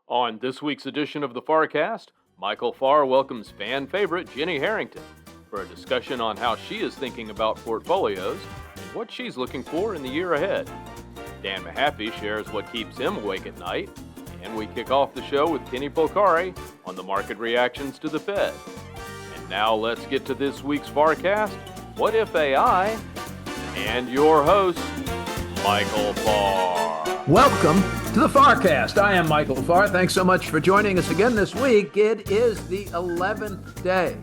On this week's edition of the FarrCast, Michael Farr welcomes fan favorite Jenny Harrington for a discussion on how she is thinking about portfolios and what she's looking for in the year ahead. Dan Mahaffee shares what keeps him awake at night, and we kick off the show with Kenny Polcari on the market reactions to the Fed. And now let's get to this week's FarrCast, What If AI? And your host, Michael Farr. Welcome to the FarrCast. I am Michael Farr. Thanks so much for joining us again this week. It is the 11th day.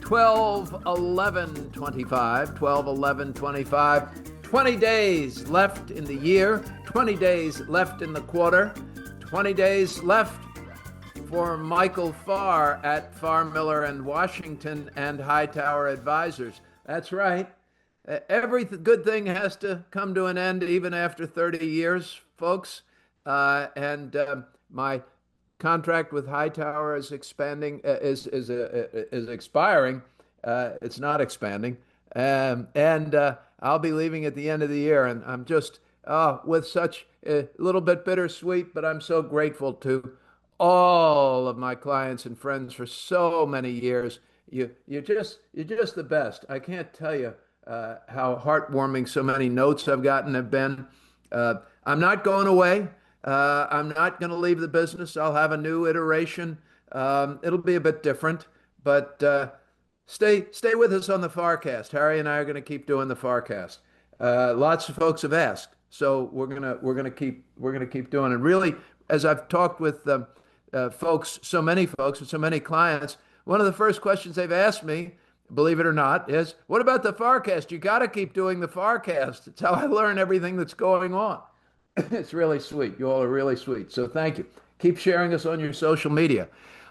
12/11/25, 12/11/25. 20 days left in the year, 20 days left in the quarter, 20 days left for Michael Farr at Farr, Miller & Washington and Hightower Advisors. That's right. Every good thing has to come to an end, even after 30 years, folks. My contract with Hightower is expiring. It's not expanding, I'll be leaving at the end of the year. And I'm just with such a little bit bittersweet, but I'm so grateful to all of my clients and friends for so many years. You're just the best. I can't tell you how heartwarming so many notes I've gotten have been. I'm not going away. I'm not going to leave the business. I'll have a new iteration. It'll be a bit different, but stay with us on the FarrCast. Harry and I are going to keep doing the FarrCast. Lots of folks have asked, so we're gonna keep doing it. Really, as I've talked with folks, so many folks and so many clients, one of the first questions they've asked me, believe it or not, is, what about the FarrCast? You got to keep doing the FarrCast. It's how I learn everything that's going on. It's really sweet. You all are really sweet. So thank you. Keep sharing us on your social media.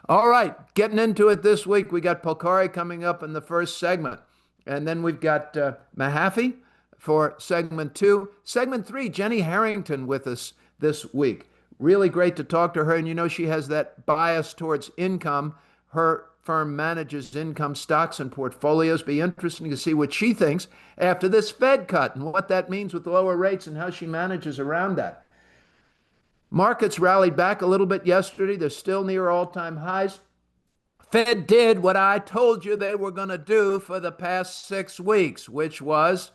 All right, getting into it this week, we got Polcari coming up in the first segment. And then we've got Mahaffee for segment 2. Segment 3, Jenny Harrington with us this week. Really great to talk to her. And you know, she has that bias towards income. Her firm manages income stocks and portfolios. Be interesting to see what she thinks after this Fed cut and what that means with lower rates and how she manages around that. Markets rallied back a little bit yesterday. They're still near all-time highs. Fed did what I told you they were going to do for the past 6 weeks, which was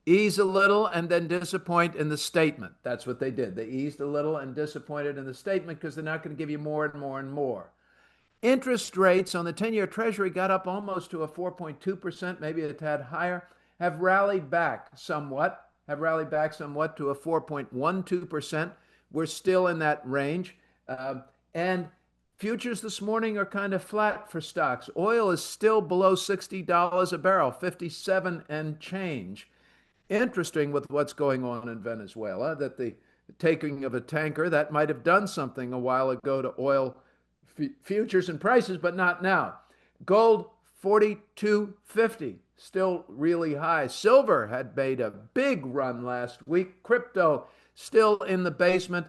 ease a little and then disappoint in the statement. That's what they did. They eased a little and disappointed in the statement because they're not going to give you more and more and more. Interest rates on the 10-year Treasury got up almost to a 4.2%, maybe a tad higher, have rallied back somewhat to a 4.12%. We're still in that range. And futures this morning are kind of flat for stocks. Oil is still below $60 a barrel, 57 and change. Interesting with what's going on in Venezuela, that the taking of a tanker, that might have done something a while ago to oil futures and prices, but not now. Gold, 42.50, still really high. Silver had made a big run last week. Crypto still in the basement,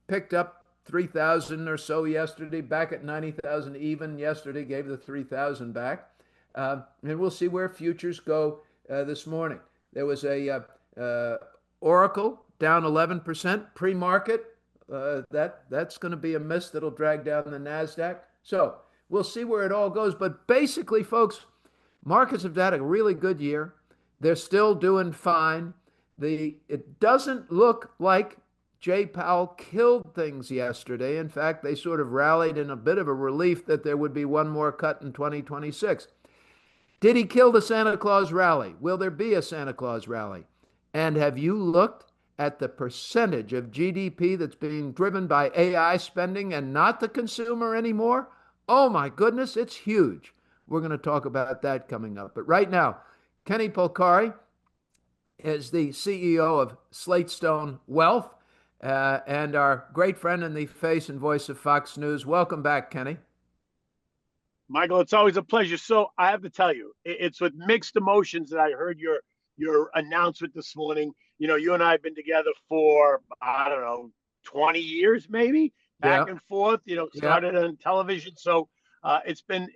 picked up 3,000 or so yesterday, back at 90,000 even yesterday, gave the 3,000 back. And we'll see where futures go this morning. There was a Oracle down 11% pre-market. That's going to be a miss that'll drag down the NASDAQ. So we'll see where it all goes. But basically, folks, markets have had a really good year. They're still doing fine. It doesn't look like Jay Powell killed things yesterday. In fact, they sort of rallied in a bit of a relief that there would be one more cut in 2026. Did he kill the Santa Claus rally? Will there be a Santa Claus rally? And have you looked at the percentage of GDP that's being driven by AI spending and not the consumer anymore? Oh my goodness, it's huge. We're going to talk about that coming up. But right now, Kenny Polcari is the CEO of Slatestone Wealth and our great friend and the face and voice of Fox News. Welcome back, Kenny. Michael, it's always a pleasure. So I have to tell you, it's with mixed emotions that I heard your announcement this morning. You know, you and I have been together for, I don't know, 20 years, maybe, back and forth, started on television. So it's been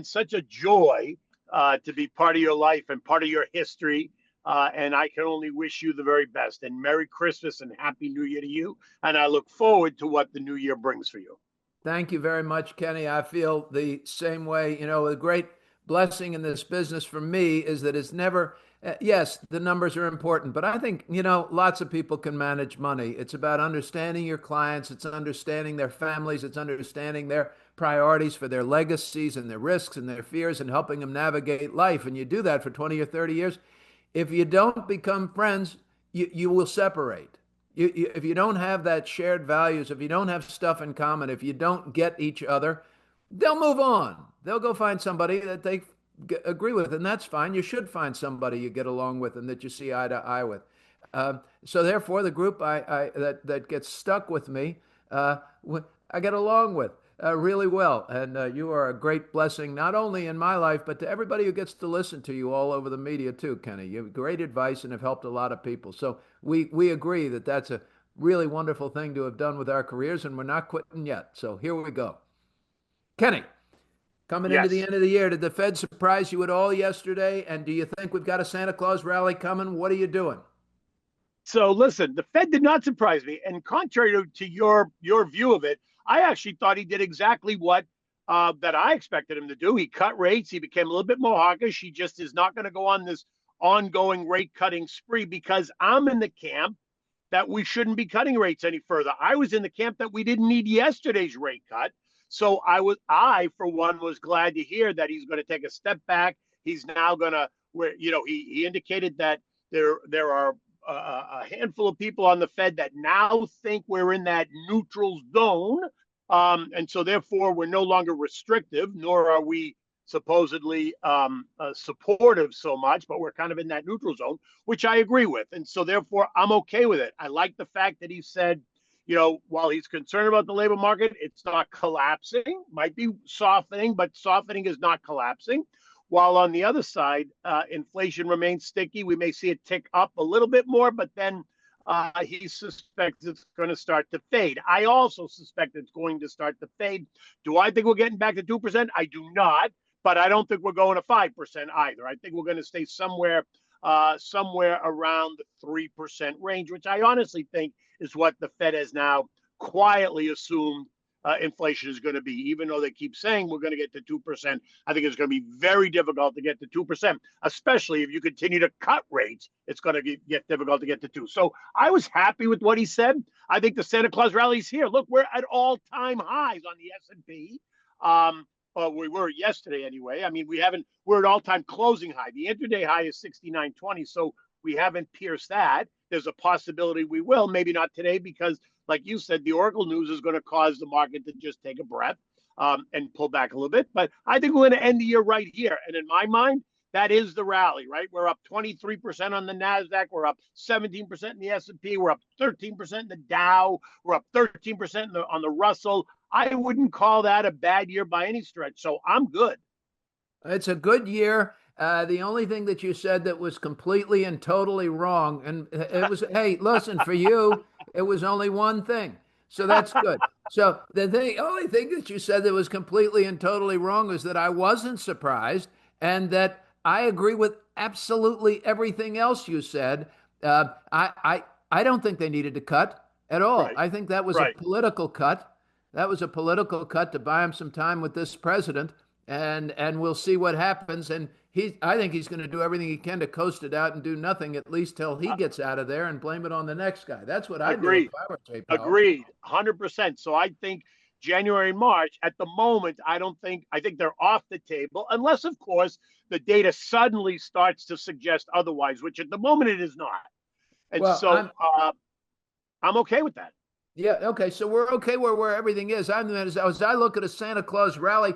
such a joy to be part of your life and part of your history. And I can only wish you the very best. And Merry Christmas and Happy New Year to you. And I look forward to what the new year brings for you. Thank you very much, Kenny. I feel the same way. You know, the great blessing in this business for me is that it's never, yes, the numbers are important, but I think, you know, lots of people can manage money. It's about understanding your clients, it's understanding their families, it's understanding their priorities for their legacies and their risks and their fears and helping them navigate life. And you do that for 20 or 30 years. If you don't become friends, you will separate. If you don't have that shared values, if you don't have stuff in common, if you don't get each other, they'll move on. They'll go find somebody that they agree with, and that's fine. You should find somebody you get along with and that you see eye to eye with. So therefore, the group that gets stuck with me, I get along with really well, and you are a great blessing not only in my life but to everybody who gets to listen to you all over the media too, Kenny. You have great advice and have helped a lot of people. So we agree that that's a really wonderful thing to have done with our careers, and we're not quitting yet. So here we go, Kenny. Coming into the Yes. end of the year, did the Fed surprise you at all yesterday? And do you think we've got a Santa Claus rally coming? What are you doing? So listen, the Fed did not surprise me. And contrary to your view of it, I actually thought he did exactly what that I expected him to do. He cut rates. He became a little bit more hawkish. He just is not going to go on this ongoing rate cutting spree because I'm in the camp that we shouldn't be cutting rates any further. I was in the camp that we didn't need yesterday's rate cut. So I for one was glad to hear that he's going to take a step back. He's now going to, where he indicated that there are a handful of people on the Fed that now think we're in that neutral zone, and so therefore we're no longer restrictive, nor are we supposedly supportive so much, but we're kind of in that neutral zone, which I agree with, and so therefore I'm okay with it. I like the fact that he said, while he's concerned about the labor market, it's not collapsing. Might be softening, but softening is not collapsing. While on the other side, inflation remains sticky. We may see it tick up a little bit more, but then he suspects it's going to start to fade. I also suspect it's going to start to fade. Do I think we're getting back to 2%? I do not, but I don't think we're going to 5% either. I think we're going to stay somewhere around the 3% range, which I honestly think is what the Fed has now quietly assumed inflation is going to be. Even though they keep saying we're going to get to 2%, I think it's going to be very difficult to get to 2%, especially if you continue to cut rates. It's going to get difficult to get to 2%. So I was happy with what he said. I think the Santa Claus rally's here. Look, we're at all-time highs on the S&P. Well, we were yesterday anyway. I mean, we're at all-time closing high. The intraday high is 69.20, so we haven't pierced that. There's a possibility we will, maybe not today, because like you said, the Oracle news is going to cause the market to just take a breath and pull back a little bit. But I think we're going to end the year right here. And in my mind, that is the rally, right? We're up 23% on the NASDAQ. We're up 17% in the S&P. We're up 13% in the Dow. We're up 13% on the Russell. I wouldn't call that a bad year by any stretch. So I'm good. It's a good year. The only thing that you said that was completely and totally wrong, and it was, hey, listen, for you, it was only one thing. So that's good. So the only thing that you said that was completely and totally wrong was that I wasn't surprised and that I agree with absolutely everything else you said. I don't think they needed to cut at all. Right. I think that was a political cut. That was a political cut to buy him some time with this president, and we'll see what happens. And I think he's going to do everything he can to coast it out and do nothing, at least till he gets out of there and blame it on the next guy. That's what I'd do if I were Jay Powell. Agreed, 100%. So I think January and March, at the moment, I think they're off the table, unless, of course, the data suddenly starts to suggest otherwise, which at the moment it is not. And well, so I'm okay with that. Yeah, okay. So we're okay where everything is. As I look at a Santa Claus rally,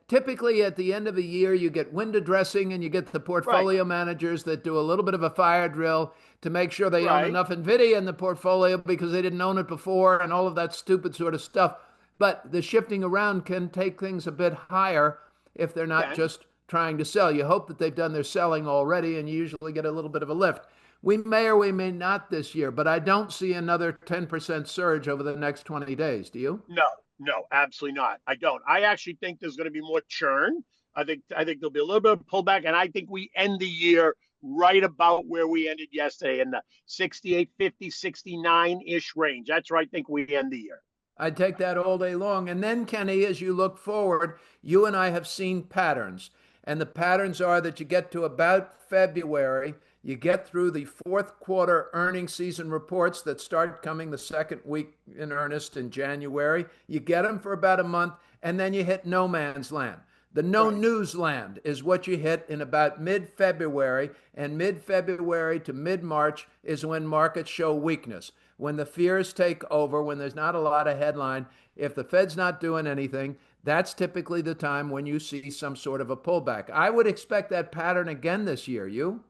typically at the end of the year, you get window dressing and you get the portfolio managers that do a little bit of a fire drill to make sure they own enough NVIDIA in the portfolio because they didn't own it before and all of that stupid sort of stuff. But the shifting around can take things a bit higher if they're not just trying to sell. You hope that they've done their selling already and you usually get a little bit of a lift. We may or we may not this year, but I don't see another 10% surge over the next 20 days. Do you? No, absolutely not. I don't. I actually think there's going to be more churn. I think there'll be a little bit of pullback, and I think we end the year right about where we ended yesterday in the 68.50, 69-ish range. That's where I think we end the year. I'd take that all day long. And then, Kenny, as you look forward, you and I have seen patterns. And the patterns are that you get to about February, you get through the fourth quarter earnings season reports that start coming the second week in earnest in January. You get them for about a month, and then you hit no man's land. The no news land is what you hit in about mid-February, and mid-February to mid-March is when markets show weakness. When the fears take over, when there's not a lot of headline, if the Fed's not doing anything, that's typically the time when you see some sort of a pullback. I would expect that pattern again this year. You?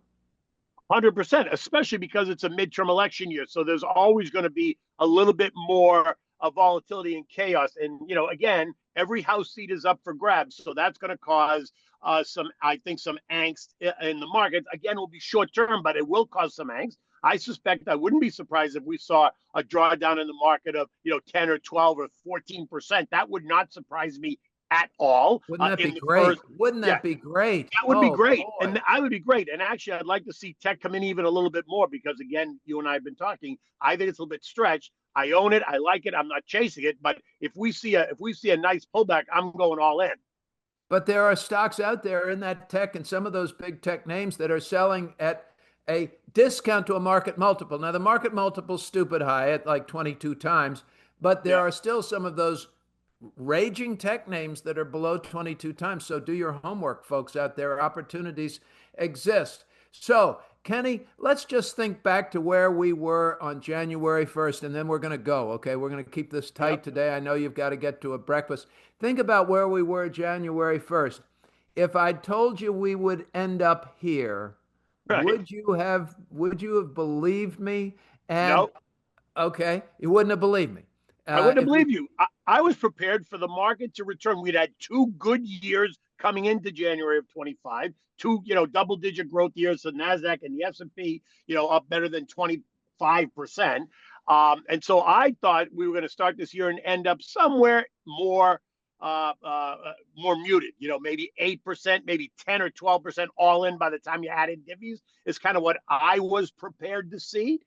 100%, especially because it's a midterm election year. So there's always going to be a little bit more of volatility and chaos. And, again, every House seat is up for grabs. So that's going to cause some angst in the markets. Again, it will be short term, but it will cause some angst. I suspect I wouldn't be surprised if we saw a drawdown in the market of, 10 or 12 or 14%. That would not surprise me at all. Wouldn't that be great? Wouldn't that be great? That would be great. Boy. And I would be great. And actually, I'd like to see tech come in even a little bit more because, again, you and I have been talking. I think it's a little bit stretched. I own it. I like it. I'm not chasing it. But if we see a nice pullback, I'm going all in. But there are stocks out there in that tech and some of those big tech names that are selling at a discount to a market multiple. Now, the market multiple is stupid high at like 22 times, but there are still some of those raging tech names that are below 22 times. So do your homework, folks out there. Opportunities exist. So, Kenny, let's just think back to where we were on January 1st, and then we're going to go, okay? We're going to keep this tight today. I know you've got to get to a breakfast. Think about where we were January 1st. If I told you we would end up here, would you have believed me? And, no. Okay, you wouldn't have believed me. I wouldn't have believed you. I was prepared for the market to return. We'd had 2 good years coming into January of 25, 2, double-digit growth years, the NASDAQ and the S&P, up better than 25%. And so I thought we were going to start this year and end up somewhere more muted, maybe 8%, maybe 10 or 12% all in by the time you add in divvies is kind of what I was prepared to see.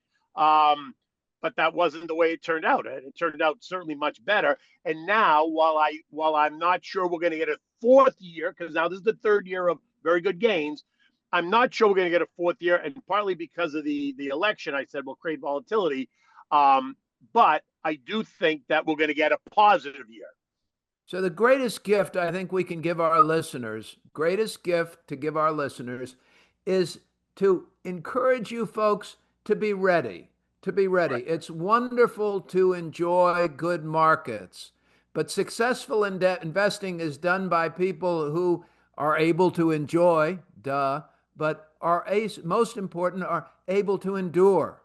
But that wasn't the way it turned out. It turned out certainly much better. And now, while I'm not sure we're going to get a fourth year, because now this is the third year of very good gains, I'm not sure we're going to get a fourth year. And partly because of the election, I said we'll create volatility. But I do think that we're going to get a positive year. So the greatest gift I think we can give our listeners, is to encourage you folks to be ready. Right. It's wonderful to enjoy good markets, but successful investing is done by people who are able to enjoy, but are most important, are able to endure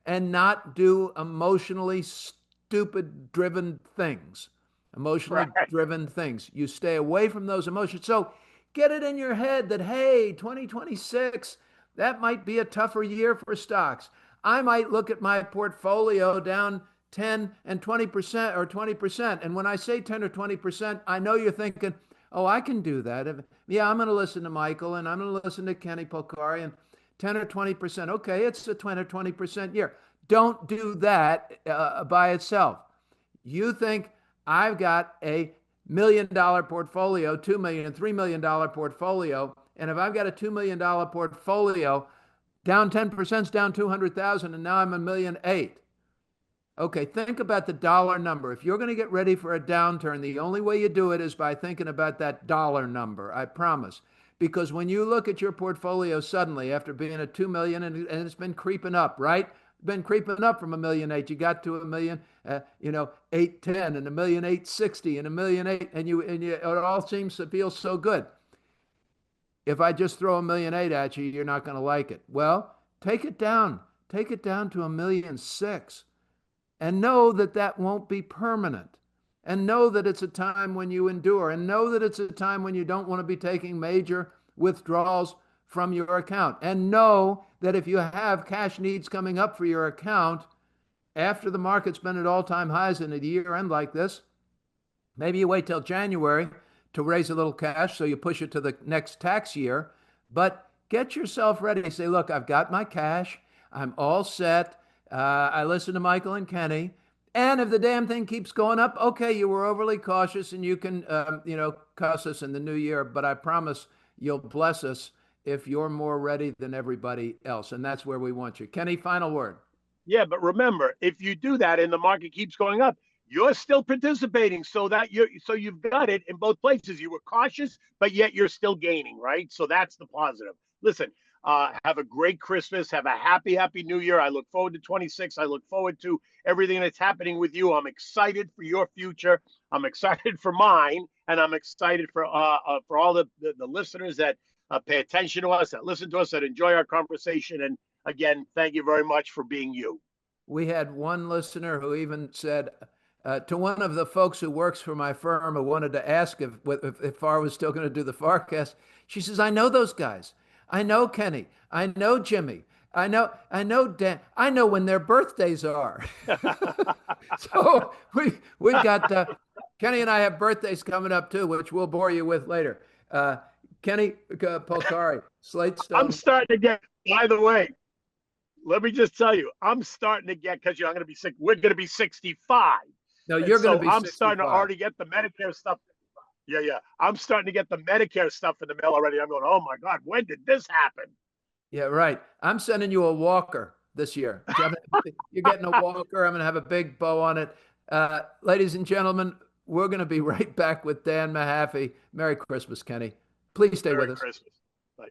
and not do emotionally stupid driven things. You stay away from those emotions. So get it in your head that, hey, 2026, that might be a tougher year for stocks. I might look at my portfolio down 10 and 20% or 20%. And when I say 10 or 20%, I know you're thinking, oh, I can do that. Yeah, I'm going to listen to Michael and I'm going to listen to Kenny Polcari and 10 or 20%. Okay, it's a 10 or 20% year. Don't do that by itself. You think I've got a $1 million portfolio, $2 million, $3 million portfolio, and if I've got a $2 million portfolio, down 10% is down 200,000, and now I'm $1.8 million. Okay, think about the dollar number. If you're going to get ready for a downturn, the only way you do it is by thinking about that dollar number, I promise. Because when you look at your portfolio suddenly after being at 2 million and it's been creeping up, right? Been creeping up from $1.8 million. You got to $1 million, 810 and $1.860 million and $1.8 million, and it all seems to feel so good. If I just throw $1.8 million at you, you're not going to like it. Well, take it down. Take it down to $1.6 million, and know that that won't be permanent. And know that it's a time when you endure, and know that it's a time when you don't want to be taking major withdrawals from your account. And know that if you have cash needs coming up for your account after the market's been at all-time highs in a year end like this, maybe you wait till January to raise a little cash so you push it to the next tax year. But get yourself ready. Say, look, I've got my cash. I'm all set. I listen to Michael and Kenny. And if the damn thing keeps going up, okay, you were overly cautious and you can, cuss us in the new year. But I promise you'll bless us if you're more ready than everybody else. And that's where we want you. Kenny, final word. Yeah, but remember, if you do that and the market keeps going up, you're still participating. You've got it in both places. You were cautious, but yet you're still gaining, right? So that's the positive. Listen, have a great Christmas. Have a happy New Year. I look forward to 26. I look forward to everything that's happening with you. I'm excited for your future. I'm excited for mine, and I'm excited for all the listeners that pay attention to us, that listen to us, that enjoy our conversation. And again, thank you very much for being you. We had one listener who even said to one of the folks who works for my firm who wanted to ask if Farr was still going to do the FarrCast. She says, I know those guys. I know Kenny. I know Jimmy. I know Dan. I know when their birthdays are. So we've got Kenny and I have birthdays coming up too, which we'll bore you with later. Kenny Polcari, Slate Stone. I'm starting to get, by the way, let me just tell you, I'm starting to get, because I'm going to be sick. We're going to be 65. No, you're going to be 65. I'm starting to already get the Medicare stuff. Yeah. I'm starting to get the Medicare stuff in the mail already. I'm going, oh my God, when did this happen? Yeah, right. I'm sending you a walker this year. You're getting a walker. I'm going to have a big bow on it. Ladies and gentlemen, we're going to be right back with Dan Mahaffee. Merry Christmas, Kenny. Please stay with us. Merry Christmas. Bye.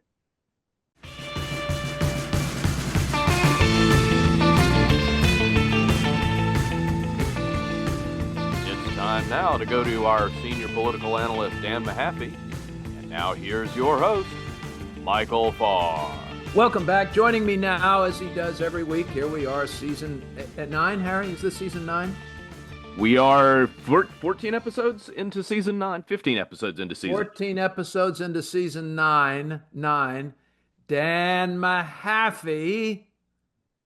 It's time now to go to our senior political analyst, Dan Mahaffee. And now here's your host, Michael Farr. Welcome back. Joining me now, as he does every week, here we are, season 9. Harry, is this season 9? We are 14 episodes into season 9, 15 episodes into season 14 episodes into season 9. Dan Mahaffee,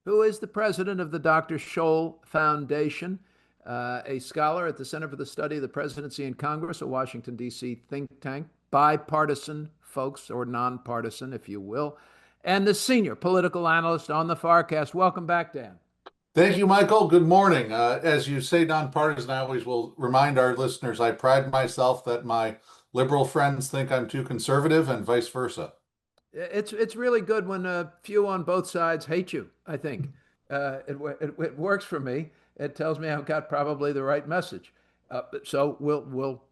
who is the president of the Dr. Scholl Foundation, a scholar at the Center for the Study of the Presidency and Congress, a Washington, D.C. think tank, bipartisan folks, or nonpartisan, if you will, and the senior political analyst on the FarrCast. Welcome back, Dan. Thank you, Michael. Good morning. As you say, nonpartisan, I always will remind our listeners, I pride myself that my liberal friends think I'm too conservative and vice versa. It's really good when a few on both sides hate you, I think. It works for me. It tells me I've got probably the right message. So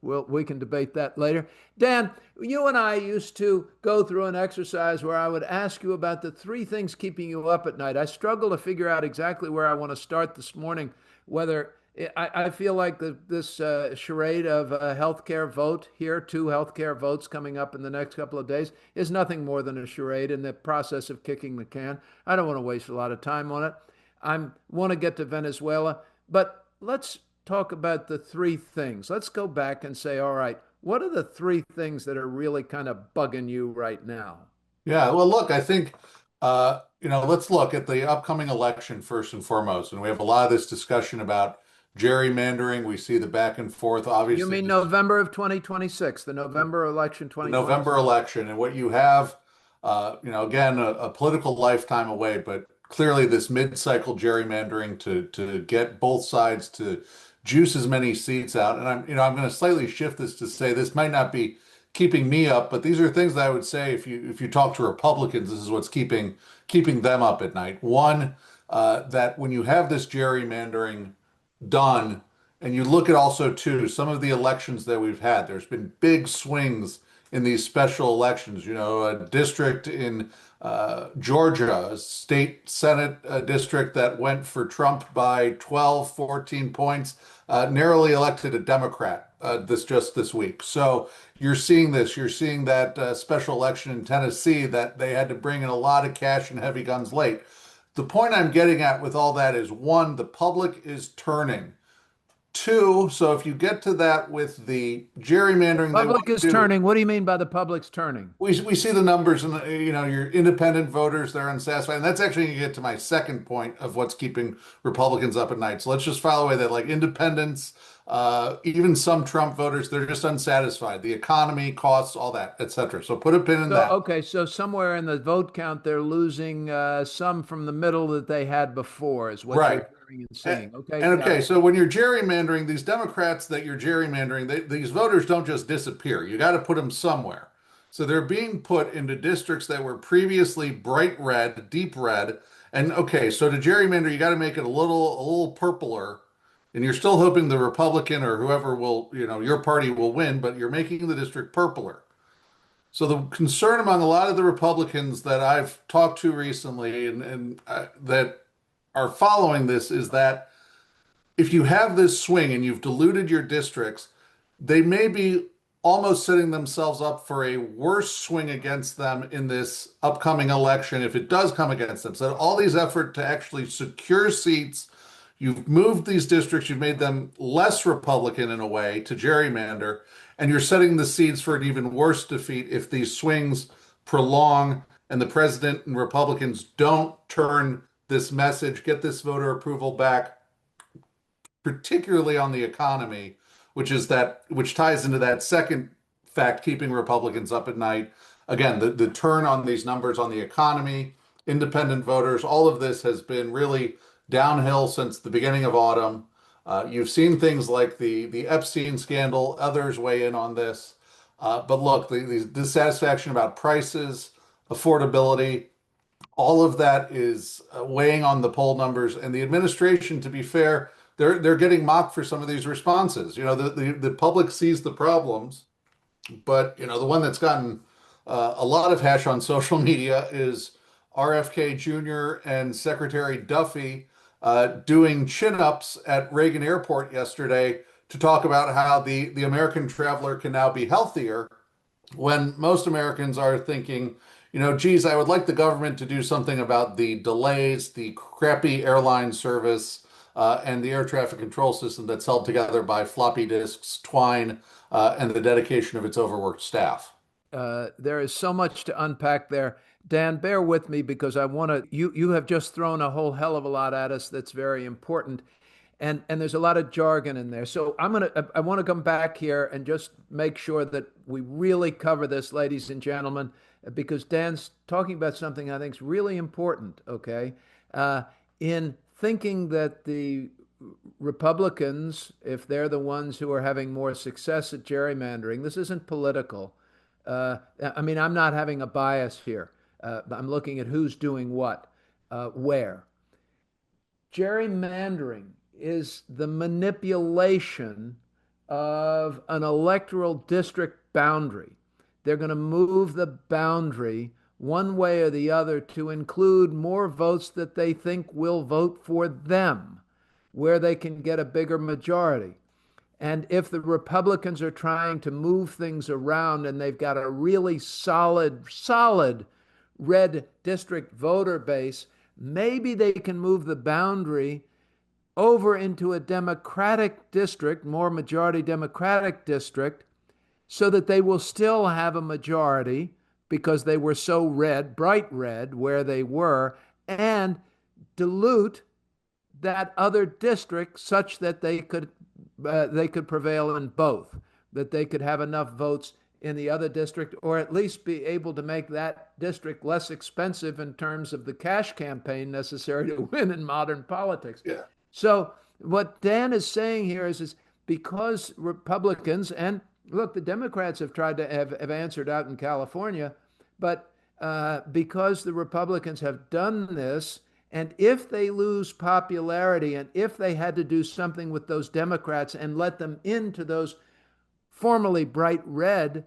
we can debate that later. Dan, you and I used to go through an exercise where I would ask you about the 3 things keeping you up at night. I struggle to figure out exactly where I want to start this morning, whether I feel like this charade of a healthcare vote here, 2 healthcare votes coming up in the next couple of days, is nothing more than a charade in the process of kicking the can. I don't want to waste a lot of time on it. I want to get to Venezuela, but let's talk about the 3 things. Let's go back and say, all right, what are the 3 things that are really kind of bugging you right now? Yeah, well, look, I think, let's look at the upcoming election first and foremost. And we have a lot of this discussion about gerrymandering. We see the back and forth, obviously. You mean November of 2026, the November election 2026? November election. And what you have, again, a political lifetime away, but clearly this mid-cycle gerrymandering to get both sides to juice as many seats out. And I'm going to slightly shift this to say this might not be keeping me up, but these are things that I would say if you talk to Republicans, this is what's keeping them up at night. One, that when you have this gerrymandering done, and you look at also too some of the elections that we've had, there's been big swings in these special elections. A district in Georgia, a state Senate district that went for Trump by 12, 14 points, narrowly elected a Democrat this week. So you're seeing this. You're seeing that special election in Tennessee that they had to bring in a lot of cash and heavy guns late. The point I'm getting at with all that is, one, the public is turning Two, so if you get to that with the gerrymandering they want Public is to do, turning. What do you mean by the public's turning? we see the numbers and your independent voters, they're unsatisfied. And that's actually going to get to my second point of what's keeping Republicans up at night. So let's just follow away that like independents, even some Trump voters, they're just unsatisfied. The economy, costs, all that, etc. So put a pin in So, that. okay, so somewhere in the vote count, they're losing some from the middle that they had before, is what Right. you're hearing and And, seeing. Okay, and got okay, it. so when you're gerrymandering, these Democrats that you're gerrymandering, these voters don't just disappear. You got to put them somewhere. So they're being put into districts that were previously bright red, deep red. And okay, so to gerrymander, you got to make it a little purpler. And you're still hoping the Republican or whoever will, your party will win, but you're making the district purpler. So the concern among a lot of the Republicans that I've talked to recently and that are following this is that if you have this swing and you've diluted your districts, they may be almost setting themselves up for a worse swing against them in this upcoming election if it does come against them. So all these effort to actually secure seats, you've moved these districts, you've made them less Republican in a way to gerrymander, and you're setting the seeds for an even worse defeat if these swings prolong and the president and Republicans don't turn this message, get this voter approval back, particularly on the economy, which ties into that second fact keeping Republicans up at night. Again, the turn on these numbers on the economy, independent voters, all of this has been really downhill since the beginning of autumn. You've seen things like the Epstein scandal, others weigh in on this. But look, the dissatisfaction about prices, affordability, all of that is weighing on the poll numbers. And the administration, to be fair, they're getting mocked for some of these responses. The public sees the problems, but the one that's gotten a lot of hash on social media is RFK Jr. and Secretary Duffy doing chin-ups at Reagan Airport yesterday to talk about how the American traveler can now be healthier when most Americans are thinking, geez, I would like the government to do something about the delays, the crappy airline service, and the air traffic control system that's held together by floppy disks, twine, and the dedication of its overworked staff. There is so much to unpack there. Dan, bear with me because I want to. You have just thrown a whole hell of a lot at us that's very important, and there's a lot of jargon in there. So I want to come back here and just make sure that we really cover this, ladies and gentlemen, because Dan's talking about something I think is really important. Okay, in thinking that the Republicans, if they're the ones who are having more success at gerrymandering, this isn't political. I mean, I'm not having a bias here. I'm looking at who's doing what, where. Gerrymandering is the manipulation of an electoral district boundary. They're going to move the boundary one way or the other to include more votes that they think will vote for them, where they can get a bigger majority. And if the Republicans are trying to move things around and they've got a really solid red district voter base, maybe they can move the boundary over into a Democratic district, more majority Democratic district, so that they will still have a majority because they were so red, bright red, where they were, and dilute that other district such that they could prevail in both, that they could have enough votes in the other district, or at least be able to make that district less expensive in terms of the cash campaign necessary to win in modern politics. Yeah. So what Dan is saying here is because Republicans, and look, the Democrats have tried to have answered out in California, but because the Republicans have done this, and if they lose popularity, and if they had to do something with those Democrats and let them into those formerly bright red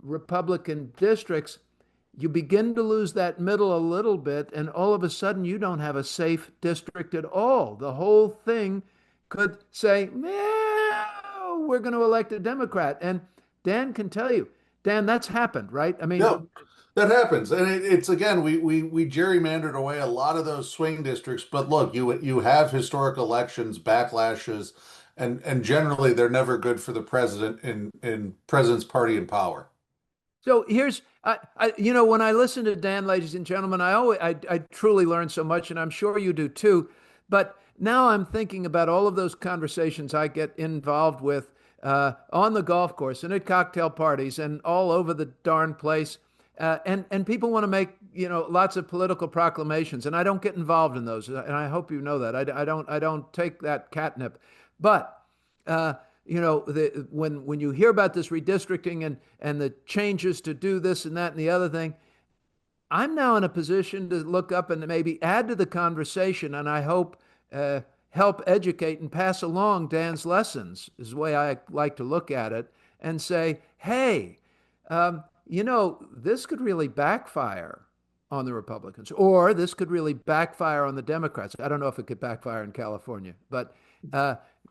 Republican districts, you begin to lose that middle a little bit, and all of a sudden you don't have a safe district at all. The whole thing could say, no, we're going to elect a Democrat. And Dan can tell you, Dan, that's happened, right? I mean, No, that happens, and it's again we gerrymandered away a lot of those swing districts. But look, you have historic elections, backlashes, and generally they're never good for the president in president's party in power. So here's, when I listen to Dan, ladies and gentlemen, I truly learn so much, and I'm sure you do too. But now I'm thinking about all of those conversations I get involved with on the golf course and at cocktail parties and all over the darn place. And people want to make lots of political proclamations, and I don't get involved in those. And I hope you know that I don't take that catnip. But when you hear about this redistricting and the changes to do this and that and the other thing, I'm now in a position to look up and maybe add to the conversation, and I hope help educate and pass along Dan's lessons, is the way I like to look at it, and say, hey, this could really backfire on the Republicans, or this could really backfire on the Democrats. I don't know if it could backfire in California, but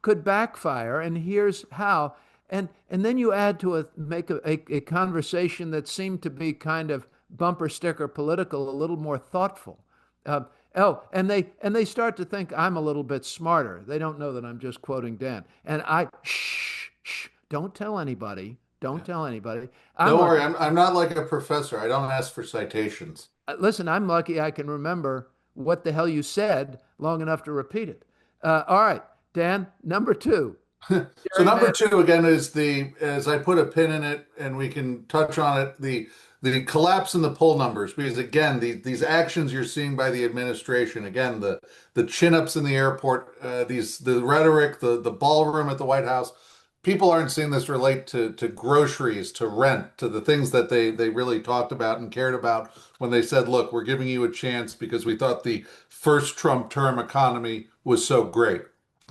could backfire, and here's how. And then you add to make a conversation that seemed to be kind of bumper sticker political, a little more thoughtful. And they start to think I'm a little bit smarter. They don't know that I'm just quoting Dan. And shh, don't tell anybody. Don't tell anybody. Don't worry, I'm not like a professor. I don't ask for citations. Listen, I'm lucky I can remember what the hell you said long enough to repeat it. All right, Dan, number 2. So number 2 again is as I put a pin in it, and we can touch on it, the collapse in the poll numbers, because again, these actions you're seeing by the administration, again, the chin-ups in the airport, the rhetoric, the ballroom at the White House, people aren't seeing this relate to groceries, to rent, to the things that they really talked about and cared about when they said, look, we're giving you a chance because we thought the first Trump term economy was so great.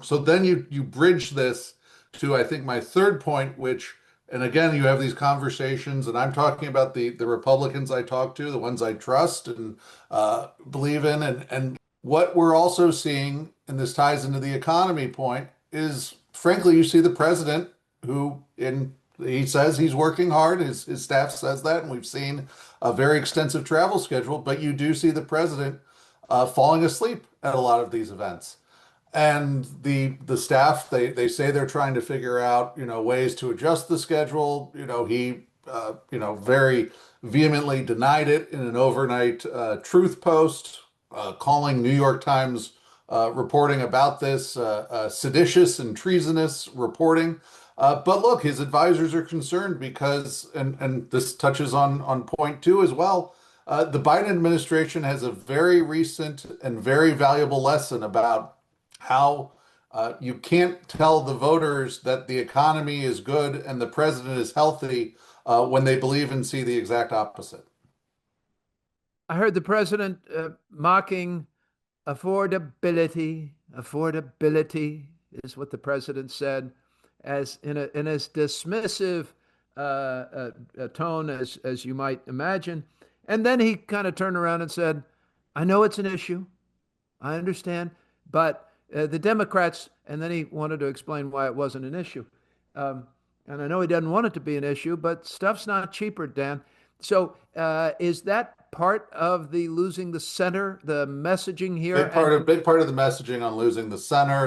So then you bridge this to, I think, my third point, which, and again, you have these conversations, and I'm talking about the Republicans I talk to, the ones I trust and believe in. And what we're also seeing, and this ties into the economy point, is frankly, you see the president who he says he's working hard. His staff says that, and we've seen a very extensive travel schedule, but you do see the president falling asleep at a lot of these events. And the staff, they say they're trying to figure out, ways to adjust the schedule. He, very vehemently denied it in an overnight truth post, calling New York Times reporting about this seditious and treasonous reporting. But look, his advisors are concerned because, and this touches on point 2 as well, the Biden administration has a very recent and very valuable lesson about how you can't tell the voters that the economy is good and the president is healthy when they believe and see the exact opposite. I heard the president mocking affordability. Affordability is what the president said, as in as dismissive a tone as you might imagine. And then he kind of turned around and said, I know it's an issue. I understand. But the Democrats, and then he wanted to explain why it wasn't an issue. And I know he doesn't want it to be an issue, but stuff's not cheaper, Dan. So is that part of the losing the center, the messaging here? Big part of the messaging on losing the center,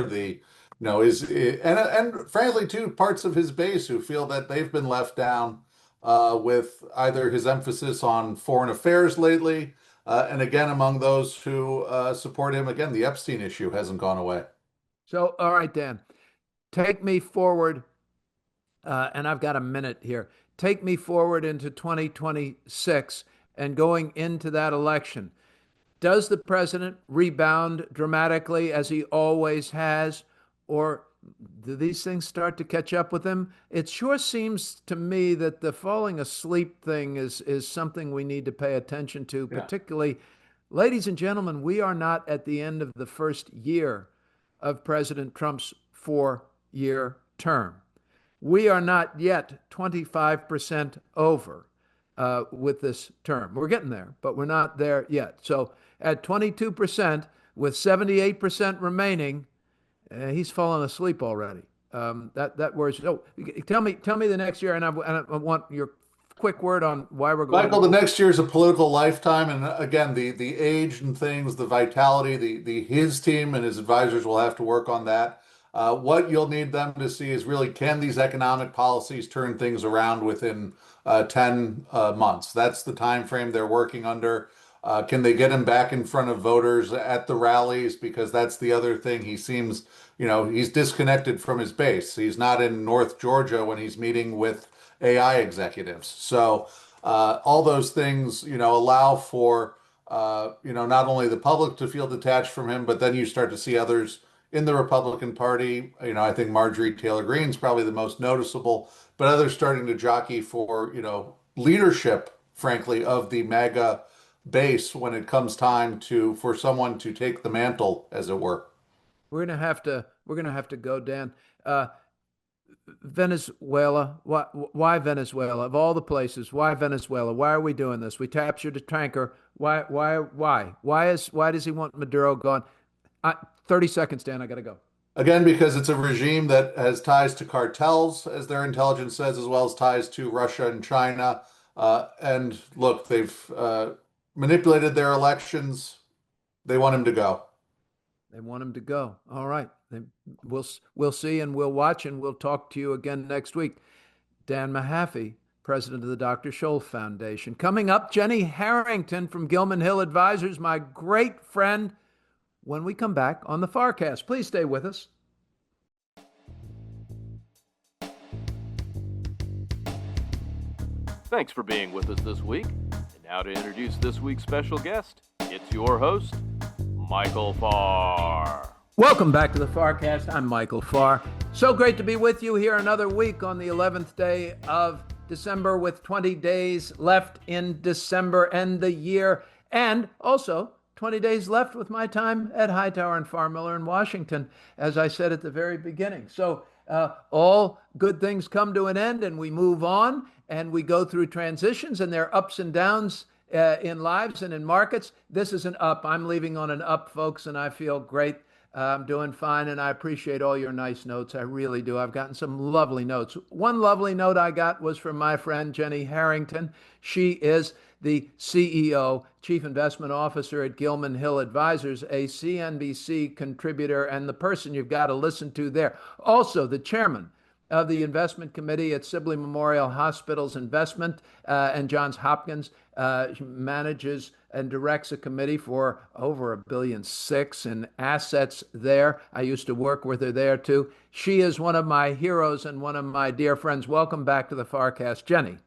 and frankly, too, parts of his base who feel that they've been left down with either his emphasis on foreign affairs lately, and again, among those who support him, again, the Epstein issue hasn't gone away. So, all right, Dan, take me forward, and I've got a minute here. Take me forward into 2026 and going into that election. Does the president rebound dramatically as he always has, or do these things start to catch up with him? It sure seems to me that the falling asleep thing is something we need to pay attention to, particularly, ladies and gentlemen, we are not at the end of the first year of President Trump's 4-year term. We are not yet 25% over with this term. We're getting there, but we're not there yet. So at 22% with 78% remaining, he's fallen asleep already. That worries. So tell me the next year, and I want your quick word on why we're going. Michael, the next year is a political lifetime, and again, the age and things, the vitality, his team and his advisors will have to work on that. What you'll need them to see is really, can these economic policies turn things around within 10 months? That's the time frame they're working under. Can they get him back in front of voters at the rallies? Because that's the other thing. He seems, he's disconnected from his base. He's not in North Georgia when he's meeting with AI executives. So all those things, allow for, not only the public to feel detached from him, but then you start to see others in the Republican Party. I think Marjorie Taylor Greene's probably the most noticeable, but others starting to jockey for, leadership, frankly, of the MAGA base when it comes time for someone to take the mantle, as it were. We're gonna have to go, Dan. Venezuela. Why Venezuela? Of all the places, why Venezuela? Why are we doing this? We captured a tanker. Why? Why does he want Maduro gone? 30 seconds, Dan. I gotta go. Again, because it's a regime that has ties to cartels, as their intelligence says, as well as ties to Russia and China. And look, they've manipulated their elections. They want him to go. They want him to go. All right. We'll see and we'll watch and we'll talk to you again next week. Dan Mahaffee, president of the Dr. Scholl Foundation. Coming up, Jenny Harrington from Gilman Hill Advisors, my great friend, when we come back on the FarrCast. Please stay with us. Thanks for being with us this week. And now to introduce this week's special guest, it's your host, Michael Farr. Welcome back to the FarrCast. I'm Michael Farr. So great to be with you here another week on the 11th day of December, with 20 days left in December and the year, and also 20 days left with my time at Hightower and Farr Miller in Washington, as I said at the very beginning. So all good things come to an end and we move on and we go through transitions, and there are ups and downs in lives and in markets. This is an up. I'm leaving on an up, folks, and I feel great. I'm doing fine, and I appreciate all your nice notes. I really do. I've gotten some lovely notes. One lovely note I got was from my friend Jenny Harrington. She is the CEO, Chief Investment Officer at Gilman Hill Advisors, a CNBC contributor, and the person you've got to listen to there. Also, the chairman of the investment committee at Sibley Memorial Hospital's investment and Johns Hopkins. Manages and directs a committee for over $1.6 billion in assets there. I used to work with her there too. She is one of my heroes and one of my dear friends. Welcome back to the FarrCast, Jenny. Thank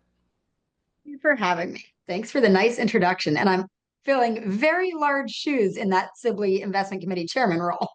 you for having me. Thanks for the nice introduction. And I'm filling very large shoes in that Sibley Investment Committee chairman role.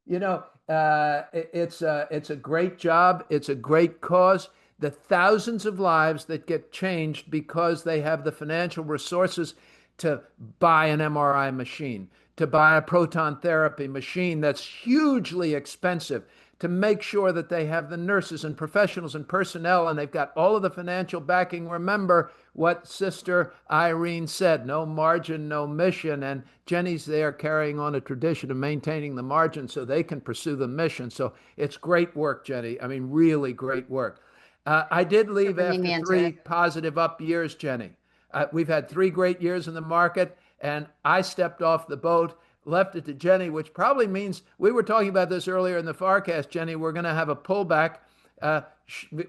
It's a great job. It's a great cause. The thousands of lives that get changed because they have the financial resources to buy an MRI machine, to buy a proton therapy machine that's hugely expensive, to make sure that they have the nurses and professionals and personnel, and they've got all of the financial backing. Remember what Sister Irene said, no margin, no mission. And Jenny's there carrying on a tradition of maintaining the margin so they can pursue the mission. So it's great work, Jenny. I mean, really great work. I did leave after 3 positive up years, Jenny. We've had 3 great years in the market, and I stepped off the boat, left it to Jenny, which probably means, we were talking about this earlier in the FarrCast, Jenny, we're going to have a pullback.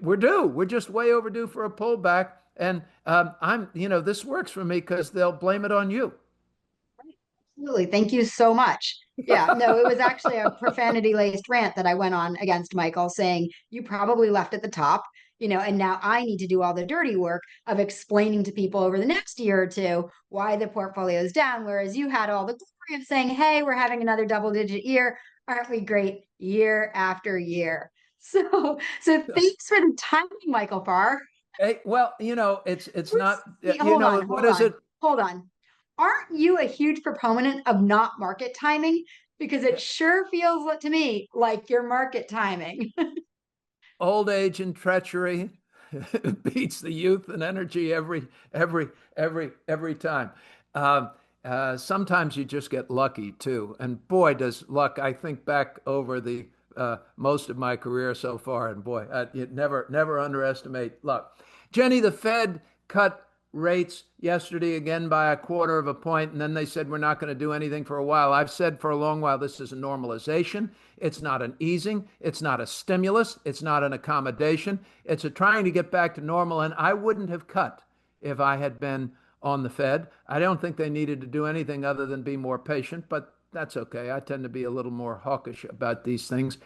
We're due. We're just way overdue for a pullback. And this works for me because they'll blame it on you. Absolutely. Thank you so much. Yeah, no, it was actually a profanity-laced rant that I went on against Michael, saying, you probably left at the top, and now I need to do all the dirty work of explaining to people over the next year or two why the portfolio is down, whereas you had all the glory of saying, hey, we're having another double-digit year. Aren't we great year after year? So thanks for the timing, Michael Farr. Hey, well, it's not, hold on, what is it? Hold on. Aren't you a huge proponent of not market timing? Because it sure feels to me like you're market timing. Old age and treachery beats the youth and energy every time. Sometimes you just get lucky too. And boy, does luck. I think back over the most of my career so far, and boy, you never underestimate luck. Jenny, the Fed cut rates yesterday again by a quarter of a point, and then they said we're not going to do anything for a while. I've said for a long while this is a normalization. It's not an easing. It's not a stimulus. It's not an accommodation. It's a trying to get back to normal. And I wouldn't have cut if I had been on the Fed. I don't think they needed to do anything other than be more patient, but that's okay. I tend to be a little more hawkish about these things.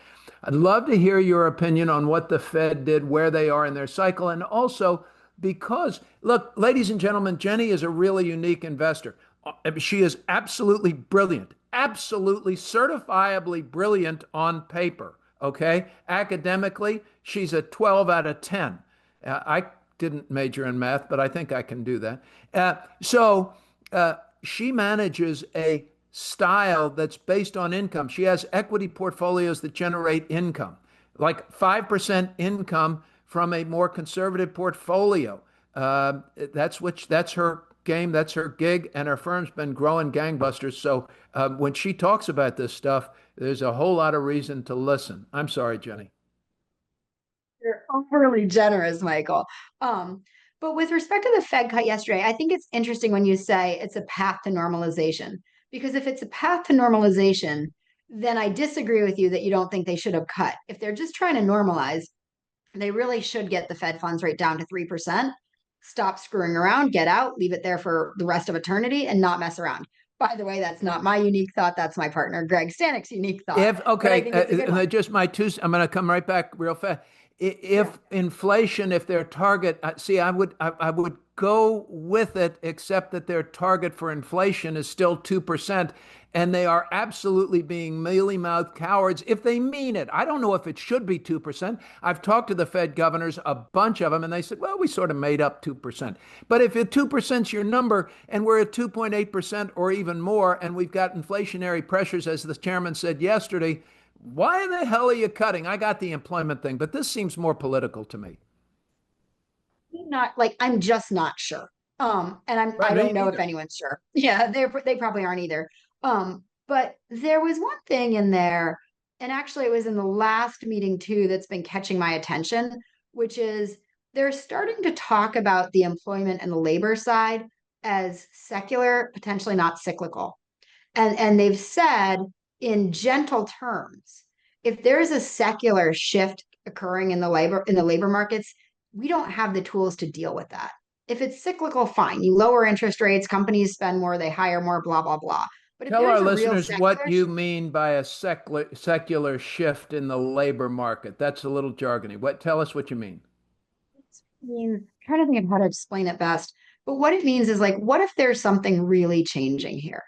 I'd love to hear your opinion on what the Fed did, where they are in their cycle, and also because, look, ladies and gentlemen, Jenny is a really unique investor. She is absolutely brilliant, absolutely certifiably brilliant on paper. Okay. Academically, she's a 12 out of 10. I didn't major in math, but I think I can do that. She manages a style that's based on income. She has equity portfolios that generate income, like 5% income from a more conservative portfolio. That's her game, that's her gig, and her firm's been growing gangbusters. So when she talks about this stuff, there's a whole lot of reason to listen. I'm sorry, Jenny. You're overly generous, Michael. But with respect to the Fed cut yesterday, I think it's interesting when you say it's a path to normalization. Because if it's a path to normalization, then I disagree with you that you don't think they should have cut. If they're just trying to normalize, they really should get the Fed funds rate down to 3%, stop screwing around, get out, leave it there for the rest of eternity, and not mess around. By the way, that's not my unique thought. That's my partner, Greg Stanik's unique thought. If okay, just my two. I'm going to come right back real fast. If inflation, if their target, see, I would go with it, except that their target for inflation is still 2%, and they are absolutely being mealy-mouthed cowards if they mean it. I don't know if it should be 2%. I've talked to the Fed governors, a bunch of them, and they said, well, we sort of made up 2%. But if 2% is your number, and we're at 2.8% or even more, and we've got inflationary pressures, as the chairman said yesterday, why the hell are you cutting? I got the employment thing, but this seems more political to me. Not like I'm just not sure. And I don't know if anyone's sure. Yeah, they probably aren't either. But there was one thing in there, and actually it was in the last meeting too that's been catching my attention, which is they're starting to talk about the employment and the labor side as secular, potentially not cyclical. And they've said in gentle terms, if there's a secular shift occurring in the labor markets, we don't have the tools to deal with that. If it's cyclical, fine. You lower interest rates, companies spend more, they hire more, blah, blah, blah. But tell our listeners what you mean by a secular shift in the labor market. That's a little jargony. Tell us what you mean. I'm trying to think of how to explain it best. But what it means is like, what if there's something really changing here?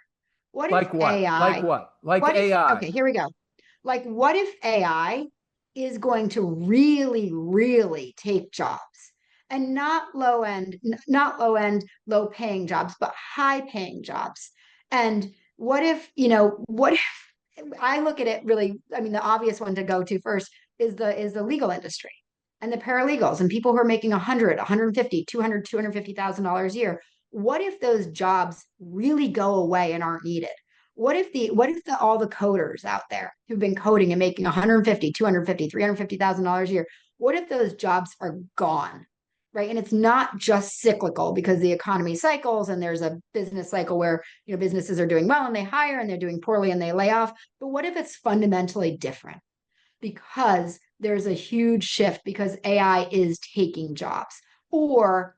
What like if what? AI? Like what? Like what AI? Okay, here we go. Like, what if AI is going to really, really take jobs, and not low end, low paying jobs, but high paying jobs? And what if, what if I look at it really, I mean, the obvious one to go to first is the legal industry and the paralegals and people who are making 100, 150, 200, $250,000 a year. What if those jobs really go away and aren't needed? What if all the coders out there who've been coding and making 150, 250, $350,000 a year, what if those jobs are gone? Right. And it's not just cyclical because the economy cycles and there's a business cycle where, businesses are doing well and they hire and they're doing poorly and they lay off. But what if it's fundamentally different? Because there's a huge shift because AI is taking jobs or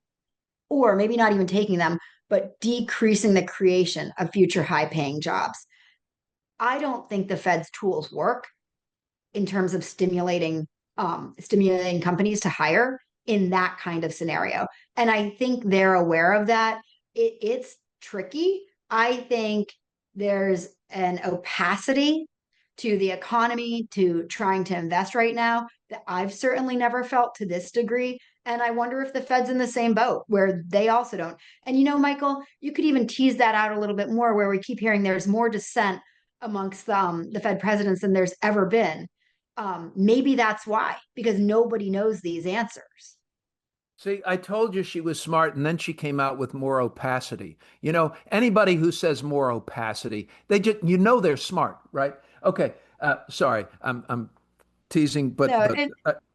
maybe not even taking them, but decreasing the creation of future high paying jobs. I don't think the Fed's tools work in terms of stimulating companies to hire in that kind of scenario. And I think they're aware of that. It's tricky. I think there's an opacity to the economy, to trying to invest right now that I've certainly never felt to this degree. And I wonder if the Fed's in the same boat where they also don't. And Michael, you could even tease that out a little bit more where we keep hearing there's more dissent amongst the Fed presidents than there's ever been. Maybe that's why, because nobody knows these answers. See, I told you she was smart, and then she came out with more opacity. Anybody who says more opacity, they just, they're smart, right? Okay, sorry, I'm teasing, but, no,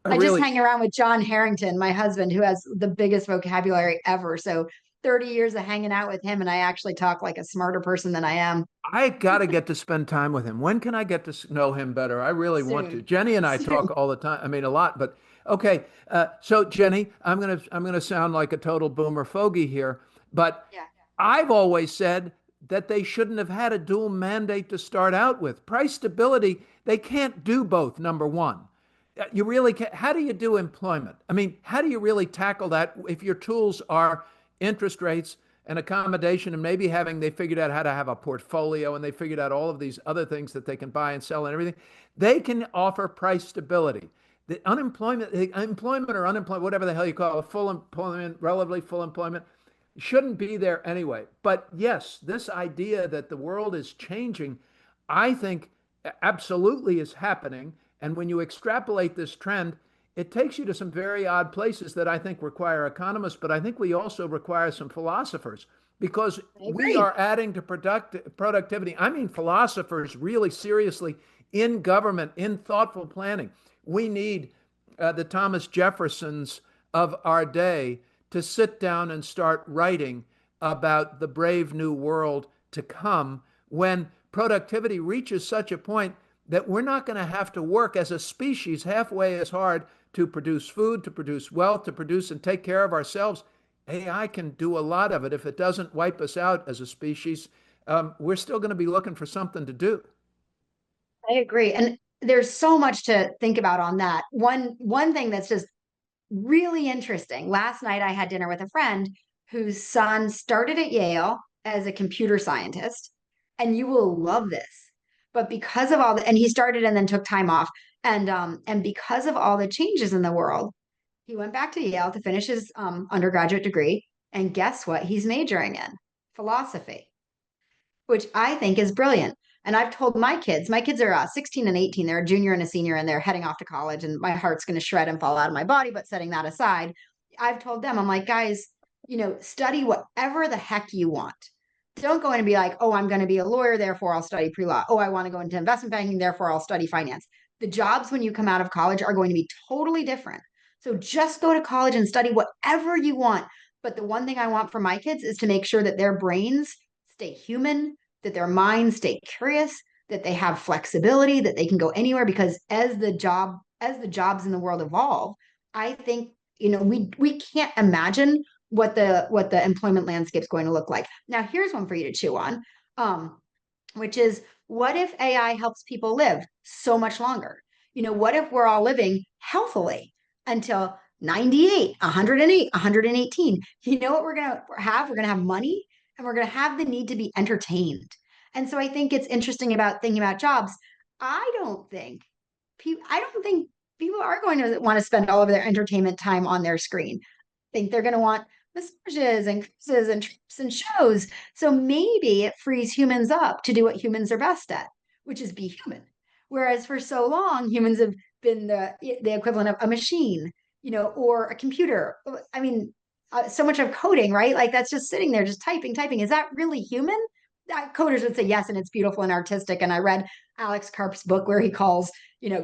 I really just hang around with John Harrington, my husband, who has the biggest vocabulary ever. So 30 years of hanging out with him, and I actually talk like a smarter person than I am. I got to get to spend time with him. When can I get to know him better? I really want to. Soon. Jenny and I Soon. talk all the time. I mean, a lot, but okay. So Jenny, I'm gonna sound like a total boomer fogey here, but Yeah. I've always said that they shouldn't have had a dual mandate to start out with. Price stability, they can't do both, number one. You really can't. How do you do employment? I mean, how do you really tackle that if your tools are interest rates and accommodation and maybe they figured out how to have a portfolio and they figured out all of these other things that they can buy and sell and everything. They can offer price stability. The employment or unemployment, whatever the hell you call it, full employment, relatively full employment, shouldn't be there anyway. But yes, this idea that the world is changing, I think absolutely is happening. And when you extrapolate this trend, it takes you to some very odd places that I think require economists, but I think we also require some philosophers because we are adding to productivity. I mean, philosophers really seriously in government, in thoughtful planning. We need the Thomas Jeffersons of our day to sit down and start writing about the brave new world to come when productivity reaches such a point that we're not going to have to work as a species halfway as hard to produce food, to produce wealth, to produce and take care of ourselves. AI can do a lot of it. If it doesn't wipe us out as a species, we're still going to be looking for something to do. I agree. And there's so much to think about on that. One thing that's just really interesting. Last night I had dinner with a friend whose son started at Yale as a computer scientist, and you will love this. But because of and he started and then took time off, and because of all the changes in the world, he went back to Yale to finish his undergraduate degree. And guess what? He's majoring in philosophy, which I think is brilliant. And I've told my kids are 16 and 18. They're a junior and a senior, and they're heading off to college. And my heart's going to shred and fall out of my body. But setting that aside, I've told them, I'm like, guys, study whatever the heck you want. Don't go in and be like, oh, I'm going to be a lawyer, therefore I'll study pre law. Oh, I want to go into investment banking, therefore I'll study finance. The jobs when you come out of college are going to be totally different. So just go to college and study whatever you want. But the one thing I want for my kids is to make sure that their brains stay human, that their minds stay curious, that they have flexibility, that they can go anywhere. Because as the jobs in the world evolve, I think we can't imagine what the employment landscape is going to look like. Now, here's one for you to chew on, which is, what if AI helps people live so much longer? What if we're all living healthily until 98, 108, 118? You know what we're going to have? We're going to have money, and we're going to have the need to be entertained. And so I think it's interesting about thinking about jobs. I don't think people are going to want to spend all of their entertainment time on their screen. I think they're going to want massages and cruises and trips and shows. So maybe it frees humans up to do what humans are best at, which is be human. Whereas for so long, humans have been the equivalent of a machine, or a computer. I mean, so much of coding, right? Like that's just sitting there, just typing. Is that really human? Coders would say yes, and it's beautiful and artistic. And I read Alex Karp's book where he calls,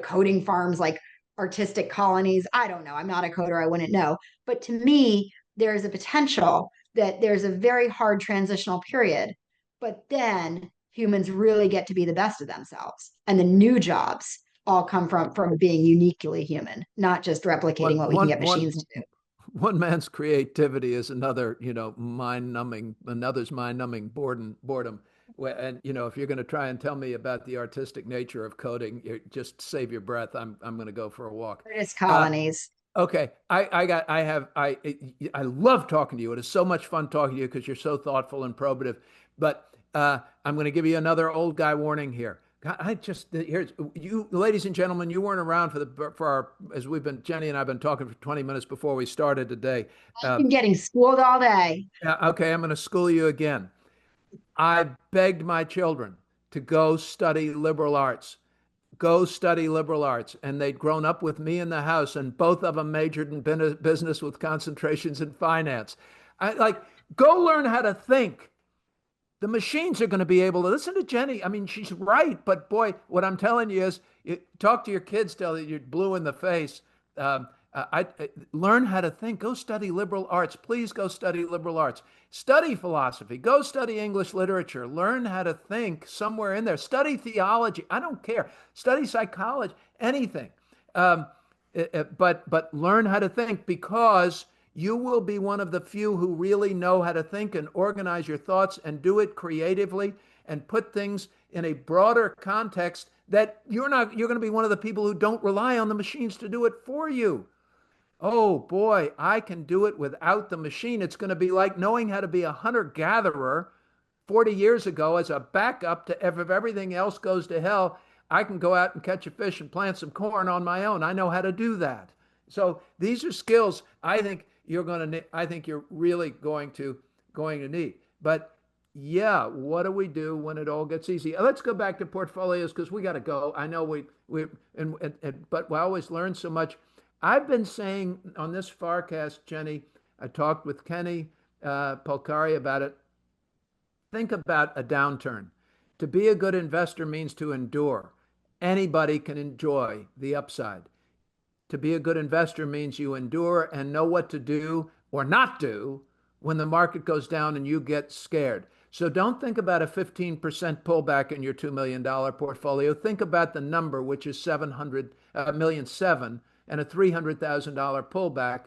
coding farms like artistic colonies. I don't know. I'm not a coder. I wouldn't know. But to me, there is a potential that there's a very hard transitional period, but then humans really get to be the best of themselves. And the new jobs all come from being uniquely human, not just replicating what we can get machines to do. One man's creativity is another's mind-numbing boredom. And if you're going to try and tell me about the artistic nature of coding, just save your breath. I'm going to go for a walk. Artist colonies. Okay, I love talking to you. It is so much fun talking to you because you're so thoughtful and probative. But I'm going to give you another old guy warning here. Here's you, ladies and gentlemen. You weren't around as Jenny and I've been talking for 20 minutes before we started today. I've been getting schooled all day. Okay, I'm going to school you again. I begged my children to go study liberal arts. And they'd grown up with me in the house, and both of them majored in business with concentrations in finance. Go learn how to think. The machines are going to be able to listen to Jenny. I mean, she's right, but boy, what I'm telling you is, talk to your kids, tell you you're blue in the face. learn how to think. Go study liberal arts. Please go study liberal arts. Study philosophy. Go study English literature. Learn how to think somewhere in there. Study theology. I don't care. Study psychology. Anything. Um, but learn how to think, because you will be one of the few who really know how to think and organize your thoughts and do it creatively and put things in a broader context, that you're going to be one of the people who don't rely on the machines to do it for you. Oh boy, I can do it without the machine. It's going to be like knowing how to be a hunter gatherer 40 years ago as a backup to if everything else goes to hell. I can go out and catch a fish and plant some corn on my own. I know how to do that. So these are skills I think you're really going to need. But yeah, what do we do when it all gets easy? Let's go back to portfolios, because we got to go. I know but we always learn so much. I've been saying on this FarrCast, Jenny, I talked with Kenny Polcari about it. Think about a downturn. To be a good investor means to endure. Anybody can enjoy the upside. To be a good investor means you endure and know what to do or not do when the market goes down and you get scared. So don't think about a 15% pullback in your $2 million portfolio. Think about the number, which is 700,000,007, and a $300,000 pullback.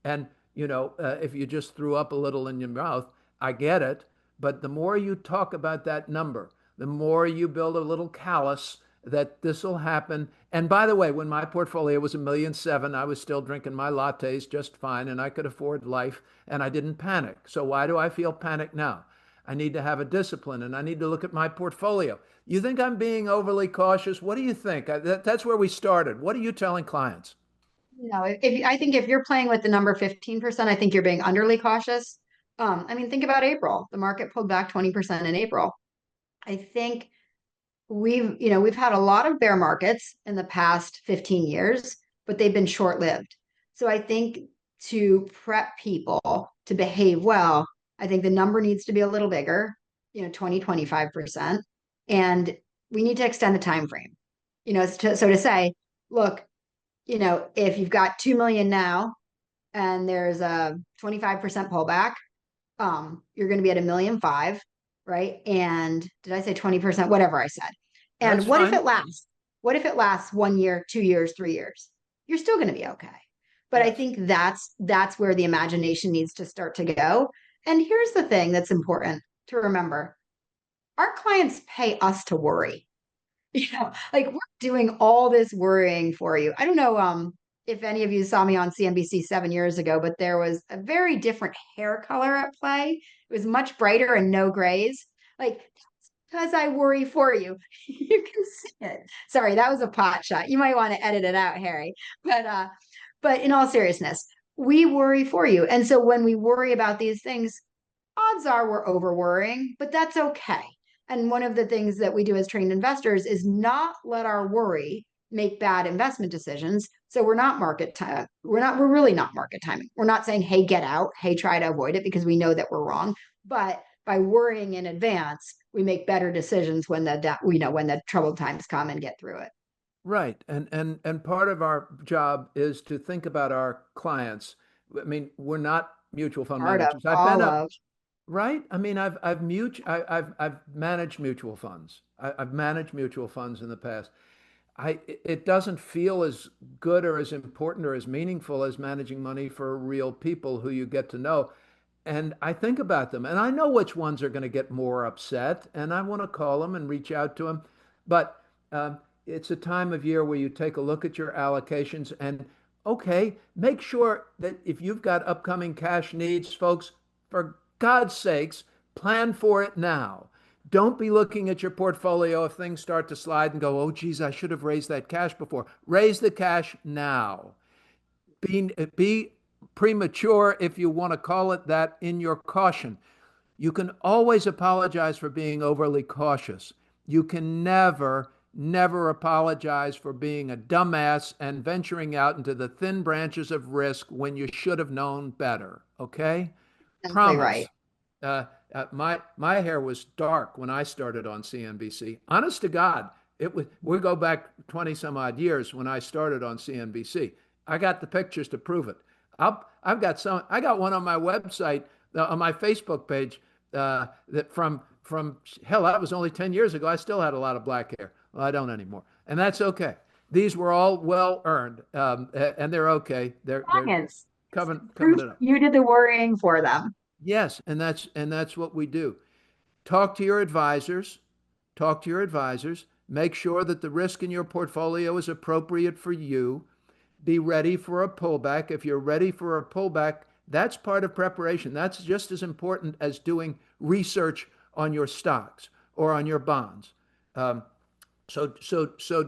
And, if you just threw up a little in your mouth, I get it. But the more you talk about that number, the more you build a little callus that this will happen. And by the way, when my portfolio was $1,700,000, I was still drinking my lattes just fine, and I could afford life, and I didn't panic. So why do I feel panic now? I need to have a discipline, and I need to look at my portfolio. You think I'm being overly cautious? What do you think? That's where we started. What are you telling clients? I think if you're playing with the number 15%, I think you're being underly cautious. Think about April. The market pulled back 20% in April. I think we've had a lot of bear markets in the past 15 years, but they've been short-lived. So I think to prep people to behave well, I think the number needs to be a little bigger, 20, 25%. And we need to extend the time frame. So to say, look, if you've got 2 million now and there's a 25% pullback, you're going to be at 1,500,000, right? And did I say 20%? Whatever I said. And That's what fine. if it lasts? What if it lasts 1 year, 2 years, 3 years? You're still going to be okay. But I think that's where the imagination needs to start to go. And here's the thing that's important to remember. Our clients pay us to worry. Like we're doing all this worrying for you. I don't know if any of you saw me on CNBC 7 years ago, but there was a very different hair color at play. It was much brighter and no grays. Like, because I worry for you. You can see it. Sorry, that was a pot shot. You might want to edit it out, Harry. But in all seriousness, we worry for you. And so when we worry about these things, odds are we're over worrying, but that's okay. And one of the things that we do as trained investors is not let our worry make bad investment decisions. So we're really not market timing. We're not saying, hey, get out, hey, try to avoid it, because we know that we're wrong. But by worrying in advance, we make better decisions when the troubled times come and get through it. Right. And part of our job is to think about our clients. I mean, we're not mutual fund managers. Right. I mean, I've managed mutual funds. I've managed mutual funds in the past. It doesn't feel as good or as important or as meaningful as managing money for real people who you get to know. And I think about them, and I know which ones are going to get more upset, and I want to call them and reach out to them. But it's a time of year where you take a look at your allocations and, okay, make sure that if you've got upcoming cash needs, folks, for God's sakes, plan for it now. Don't be looking at your portfolio if things start to slide and go, oh, geez, I should have raised that cash before. Raise the cash now. Be premature, if you want to call it that, in your caution. You can always apologize for being overly cautious. You can never apologize for being a dumbass and venturing out into the thin branches of risk when you should have known better. Okay? Exactly Promise. right. My hair was dark when I started on CNBC. Honest to God, we go back 20 some odd years when I started on CNBC. I got the pictures to prove it. I've got some. I got one on my website, on my Facebook page, that from hell, that was only 10 years ago. I still had a lot of black hair. Well, I don't anymore, and that's okay. These were all well earned, and they're okay. They're coming it up. You did the worrying for them. Yes, and that's what we do. Talk to your advisors. Talk to your advisors. Make sure that the risk in your portfolio is appropriate for you. Be ready for a pullback. If you're ready for a pullback, that's part of preparation. That's just as important as doing research on your stocks or on your bonds. So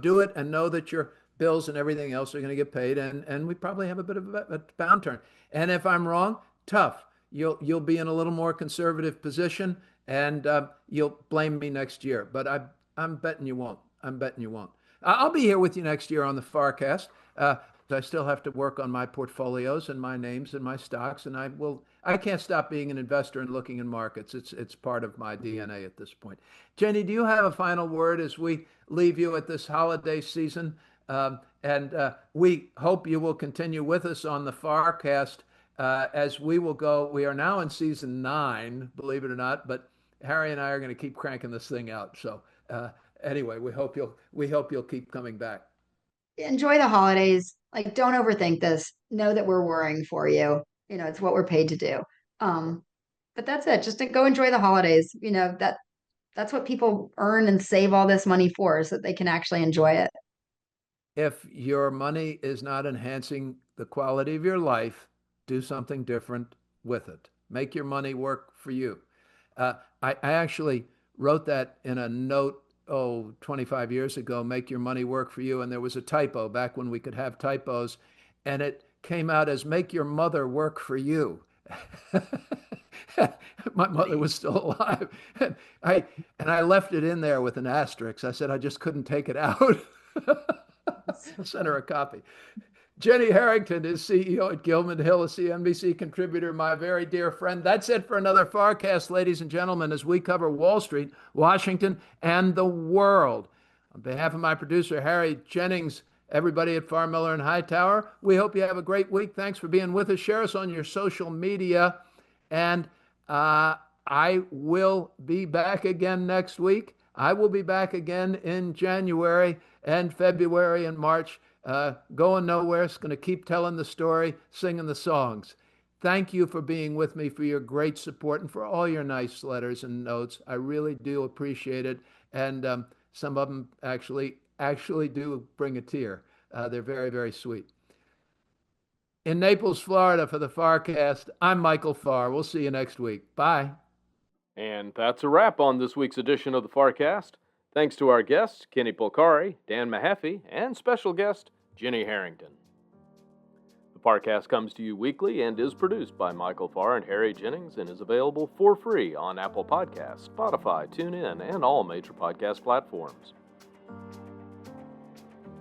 do it, and know that your bills and everything else are going to get paid, and we probably have a bit of a downturn. And if I'm wrong, tough. You'll be in a little more conservative position, and you'll blame me next year. But I'm betting you won't. I'm betting you won't. I'll be here with you next year on the FarrCast. I still have to work on my portfolios and my names and my stocks, and I can't stop being an investor and looking in markets. It's part of my DNA at this point. Jenny, do you have a final word as we leave you at this holiday season? And we hope you will continue with us on the FarrCast as we will go. We are now in season 9, believe it or not, but Harry and I are going to keep cranking this thing out. So anyway, we hope you'll keep coming back. Enjoy the holidays. Like, don't overthink this. Know that we're worrying for you. It's what we're paid to do. But that's it. Just to go enjoy the holidays. That's what people earn and save all this money for, so that they can actually enjoy it. If your money is not enhancing the quality of your life, do something different with it. Make your money work for you. I actually wrote that in a note 25 years ago, make your money work for you. And there was a typo back when we could have typos, and it came out as make your mother work for you. My mother was still alive. And I left it in there with an asterisk. I said I just couldn't take it out. I sent her a copy. Jenny Harrington is CEO at Gilman Hill, a CNBC contributor, my very dear friend. That's it for another FarrCast, ladies and gentlemen, as we cover Wall Street, Washington, and the world. On behalf of my producer, Harry Jennings, everybody at Farr, Miller, and Hightower, we hope you have a great week. Thanks for being with us. Share us on your social media. And I will be back again next week. I will be back again in January and February and March. Going nowhere. It's going to keep telling the story, singing the songs. Thank you for being with me, for your great support, and for all your nice letters and notes. I really do appreciate it. And some of them actually do bring a tear. They're very, very sweet. In Naples, Florida, for the FarrCast, I'm Michael Farr. We'll see you next week. Bye. And that's a wrap on this week's edition of the FarrCast. Thanks to our guests, Kenny Polcari, Dan Mahaffee, and special guest, Jenny Harrington. The FarrCast comes to you weekly and is produced by Michael Farr and Harry Jennings, and is available for free on Apple Podcasts, Spotify, TuneIn, and all major podcast platforms.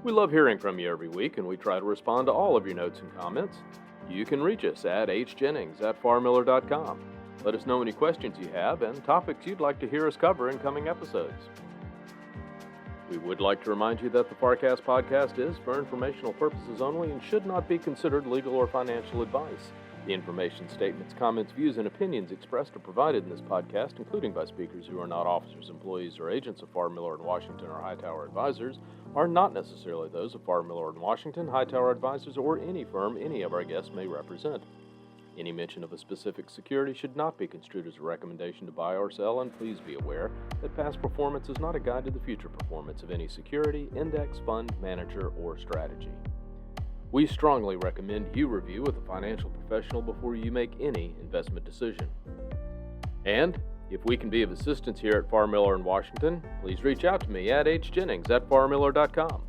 We love hearing from you every week, and we try to respond to all of your notes and comments. You can reach us at hjennings@farrmiller.com. Let us know any questions you have and topics you'd like to hear us cover in coming episodes. We would like to remind you that the FarrCast podcast is for informational purposes only and should not be considered legal or financial advice. The information, statements, comments, views, and opinions expressed or provided in this podcast, including by speakers who are not officers, employees, or agents of Farr, Miller & Washington or Hightower Advisors, are not necessarily those of Farr, Miller & Washington, Hightower Advisors, or any firm any of our guests may represent. Any mention of a specific security should not be construed as a recommendation to buy or sell, and please be aware that past performance is not a guide to the future performance of any security, index, fund, manager, or strategy. We strongly recommend you review with a financial professional before you make any investment decision. And if we can be of assistance here at Farr, Miller & Washington, please reach out to me at hjennings@farrmiller.com.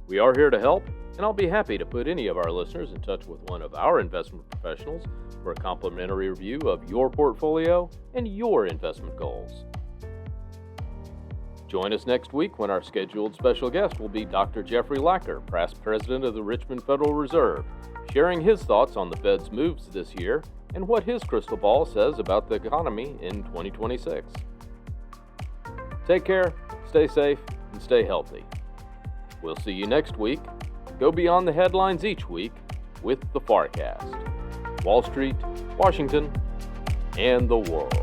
We are here to help, and I'll be happy to put any of our listeners in touch with one of our investment professionals for a complimentary review of your portfolio and your investment goals. Join us next week when our scheduled special guest will be Dr. Jeffrey Lacker, past president of the Richmond Federal Reserve, sharing his thoughts on the Fed's moves this year and what his crystal ball says about the economy in 2026. Take care, stay safe, and stay healthy. We'll see you next week. Go beyond the headlines each week with the FarrCast. Wall Street, Washington, and the world.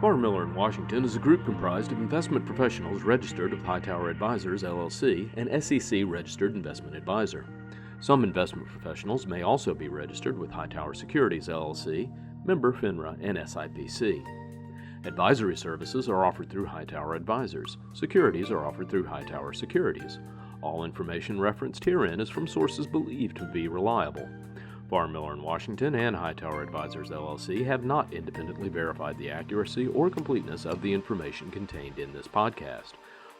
Farr, Miller & Washington is a group comprised of investment professionals registered of Hightower Advisors, LLC, an SEC-registered investment advisor. Some investment professionals may also be registered with Hightower Securities, LLC, member FINRA, and SIPC. Advisory services are offered through Hightower Advisors. Securities are offered through Hightower Securities. All information referenced herein is from sources believed to be reliable. Farr, Miller & Washington and Hightower Advisors, LLC have not independently verified the accuracy or completeness of the information contained in this podcast.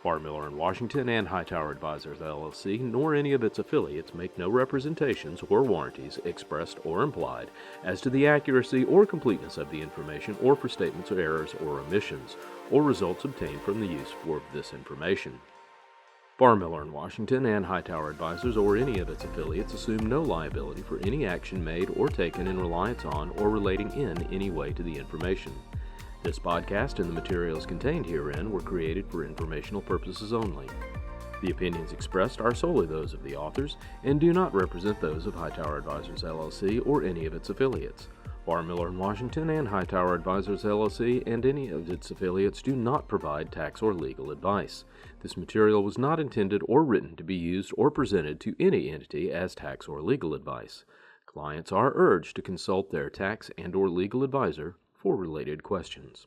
Farr, Miller & Washington and Hightower Advisors, LLC, nor any of its affiliates make no representations or warranties, expressed or implied, as to the accuracy or completeness of the information or for statements of errors or omissions, or results obtained from the use of this information. Farr, Miller & Washington and Hightower Advisors or any of its affiliates assume no liability for any action made or taken in reliance on or relating in any way to the information. This podcast and the materials contained herein were created for informational purposes only. The opinions expressed are solely those of the authors and do not represent those of Hightower Advisors, LLC or any of its affiliates. Farr, Miller & Washington and Hightower Advisors, LLC and any of its affiliates do not provide tax or legal advice. This material was not intended or written to be used or presented to any entity as tax or legal advice. Clients are urged to consult their tax and/or legal advisor for related questions.